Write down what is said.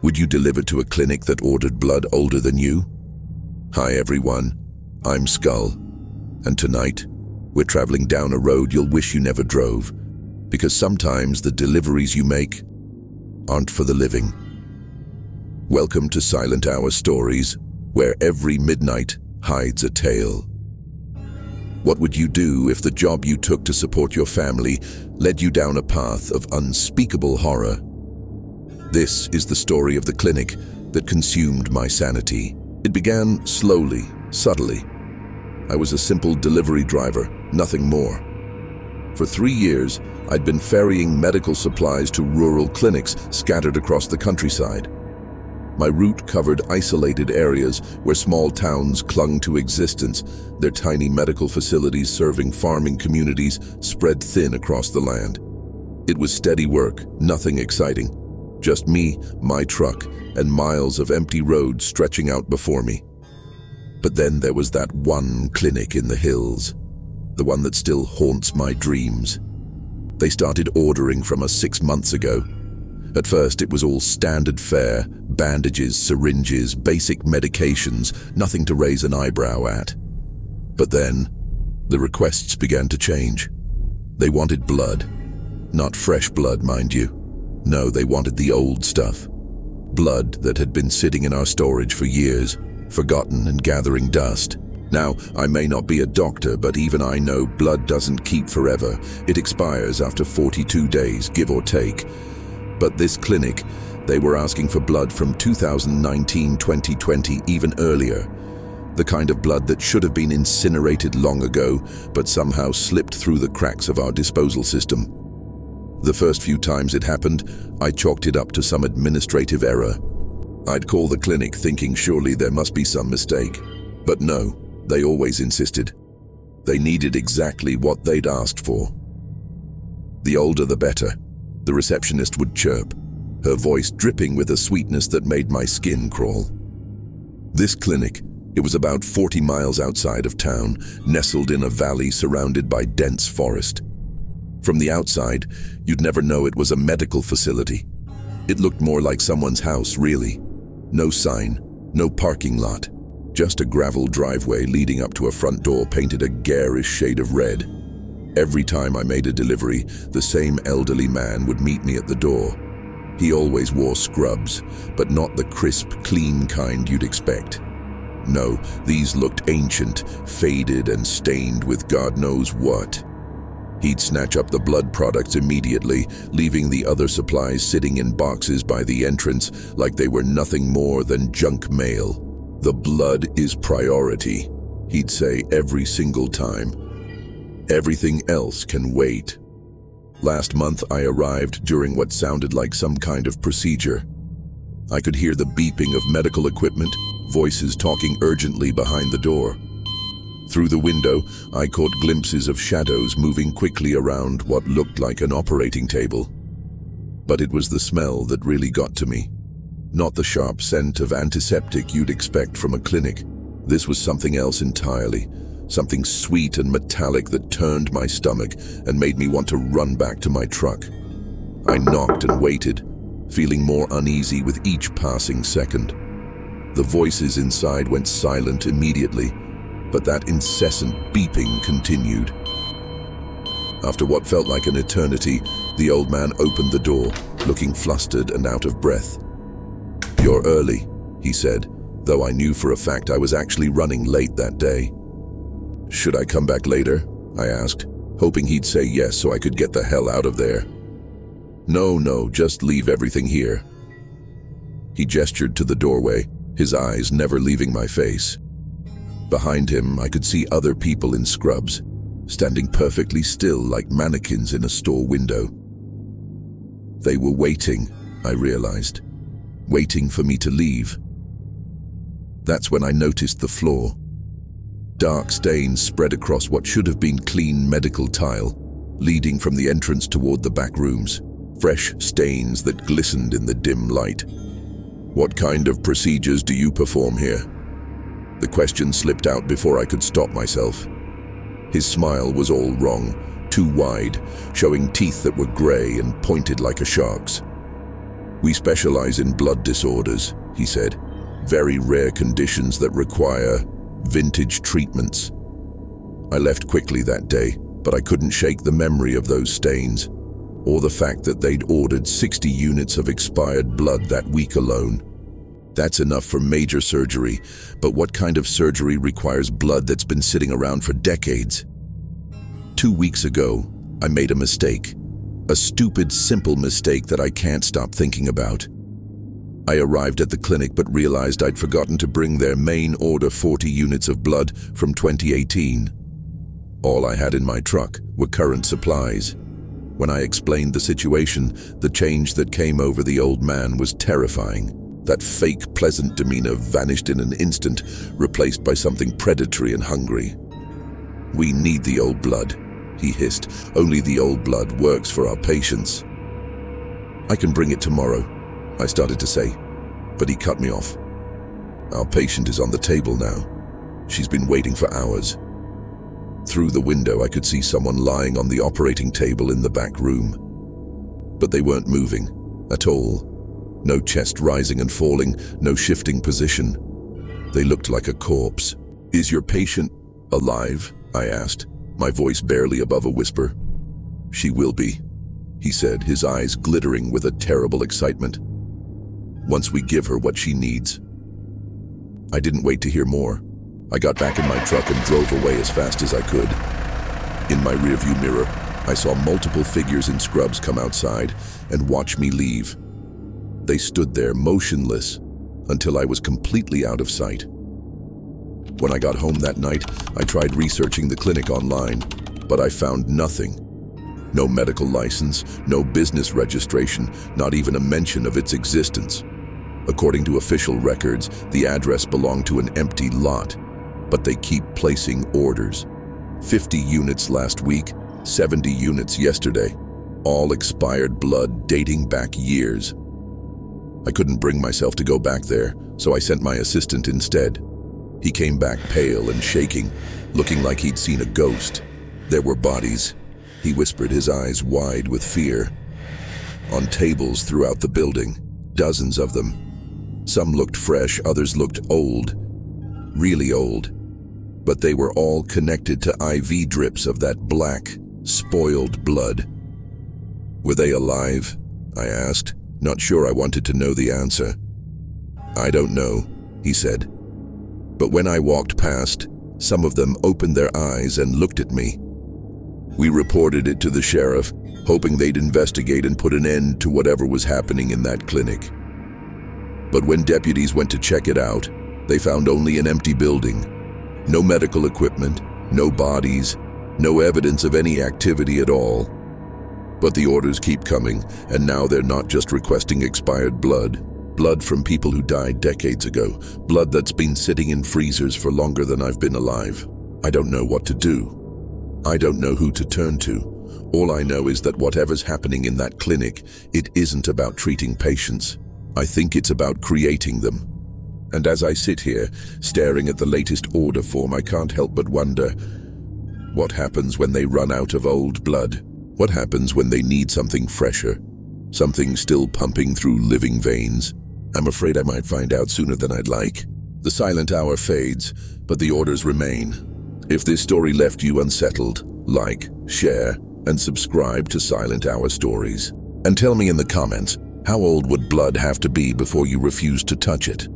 Would you deliver to a clinic that ordered blood older than you? Hi everyone, I'm Skull, and tonight we're traveling down a road you'll wish you never drove, because sometimes the deliveries you make aren't for the living. Welcome to Silent Hour Stories, where every midnight hides a tale. What would you do if the job you took to support your family led you down a path of unspeakable horror? This is the story of the clinic that consumed my sanity. It began slowly, subtly. I was a simple delivery driver, nothing more. For 3 years, I'd been ferrying medical supplies to rural clinics scattered across the countryside. My route covered isolated areas where small towns clung to existence, their tiny medical facilities serving farming communities spread thin across the land. It was steady work, nothing exciting. Just me, my truck, and miles of empty road stretching out before me. But then there was that one clinic in the hills, the one that still haunts my dreams. They started ordering from us 6 months ago. At first, it was all standard fare, bandages, syringes, basic medications, nothing to raise an eyebrow at. But then, the requests began to change. They wanted blood. Not fresh blood, mind you. No, they wanted the old stuff. Blood that had been sitting in our storage for years, forgotten and gathering dust. Now, I may not be a doctor, but even I know blood doesn't keep forever. It expires after 42 days, give or take. But this clinic, they were asking for blood from 2019, 2020, even earlier. The kind of blood that should have been incinerated long ago, but somehow slipped through the cracks of our disposal system. The first few times it happened, I chalked it up to some administrative error. I'd call the clinic thinking surely there must be some mistake. But no, they always insisted. They needed exactly what they'd asked for. The older the better, the receptionist would chirp, her voice dripping with a sweetness that made my skin crawl. This clinic, it was about 40 miles outside of town, nestled in a valley surrounded by dense forest. From the outside, you'd never know it was a medical facility. It looked more like someone's house, really. No sign, no parking lot, just a gravel driveway leading up to a front door painted a garish shade of red. Every time I made a delivery, the same elderly man would meet me at the door. He always wore scrubs, but not the crisp, clean kind you'd expect. No, these looked ancient, faded and stained with God knows what. He'd snatch up the blood products immediately, leaving the other supplies sitting in boxes by the entrance like they were nothing more than junk mail. The blood is priority, he'd say every single time. Everything else can wait. Last month I arrived during what sounded like some kind of procedure. I could hear the beeping of medical equipment, voices talking urgently behind the door. Through the window, I caught glimpses of shadows moving quickly around what looked like an operating table. But it was the smell that really got to me. Not the sharp scent of antiseptic you'd expect from a clinic. This was something else entirely. Something sweet and metallic that turned my stomach and made me want to run back to my truck. I knocked and waited, feeling more uneasy with each passing second. The voices inside went silent immediately, but that incessant beeping continued. After what felt like an eternity, the old man opened the door, looking flustered and out of breath. "You're early," he said, though I knew for a fact I was actually running late that day. "Should I come back later?" I asked, hoping he'd say yes so I could get the hell out of there. No, just leave everything here." He gestured to the doorway, his eyes never leaving my face. Behind him, I could see other people in scrubs, standing perfectly still like mannequins in a store window. They were waiting, I realized, waiting for me to leave. That's when I noticed the floor. Dark stains spread across what should have been clean medical tile, leading from the entrance toward the back rooms, fresh stains that glistened in the dim light. "What kind of procedures do you perform here?" The question slipped out before I could stop myself. His smile was all wrong, too wide, showing teeth that were gray and pointed like a shark's. "We specialize in blood disorders," he said. "Very rare conditions that require vintage treatments." I left quickly that day, but I couldn't shake the memory of those stains, or the fact that they'd ordered 60 units of expired blood that week alone. That's enough for major surgery, but what kind of surgery requires blood that's been sitting around for decades? 2 weeks ago, I made a mistake. A stupid, simple mistake that I can't stop thinking about. I arrived at the clinic but realized I'd forgotten to bring their main order 40 units of blood from 2018. All I had in my truck were current supplies. When I explained the situation, the change that came over the old man was terrifying. That fake, pleasant demeanor vanished in an instant, replaced by something predatory and hungry. "We need the old blood," he hissed. "Only the old blood works for our patients." "I can bring it tomorrow," I started to say, but he cut me off. "Our patient is on the table now. She's been waiting for hours." Through the window, I could see someone lying on the operating table in the back room. But they weren't moving at all. No chest rising and falling, no shifting position. They looked like a corpse. "Is your patient alive?" I asked, my voice barely above a whisper. "She will be," he said, his eyes glittering with a terrible excitement. "Once we give her what she needs." I didn't wait to hear more. I got back in my truck and drove away as fast as I could. In my rearview mirror, I saw multiple figures in scrubs come outside and watch me leave. They stood there motionless until I was completely out of sight. When I got home that night, I tried researching the clinic online, but I found nothing. No medical license, no business registration, not even a mention of its existence. According to official records, the address belonged to an empty lot, but they keep placing orders. 50 units last week, 70 units yesterday, all expired blood dating back years. I couldn't bring myself to go back there, so I sent my assistant instead. He came back pale and shaking, looking like he'd seen a ghost. "There were bodies," he whispered, his eyes wide with fear. "On tables throughout the building, dozens of them. Some looked fresh, others looked old, really old. But they were all connected to IV drips of that black, spoiled blood." "Were they alive?" I asked, not sure I wanted to know the answer. "I don't know," he said. "But when I walked past, some of them opened their eyes and looked at me. We reported it to the sheriff, hoping they'd investigate and put an end to whatever was happening in that clinic. But when deputies went to check it out, they found only an empty building. No medical equipment, no bodies, no evidence of any activity at all. But the orders keep coming, and now they're not just requesting expired blood. Blood from people who died decades ago. Blood that's been sitting in freezers for longer than I've been alive. I don't know what to do. I don't know who to turn to. All I know is that whatever's happening in that clinic, it isn't about treating patients. I think it's about creating them. And as I sit here, staring at the latest order form, I can't help but wonder, what happens when they run out of old blood? What happens when they need something fresher? Something still pumping through living veins? I'm afraid I might find out sooner than I'd like. The silent hour fades, but the orders remain. If this story left you unsettled, like, share, and subscribe to Silent Hour Stories. And tell me in the comments, how old would blood have to be before you refuse to touch it?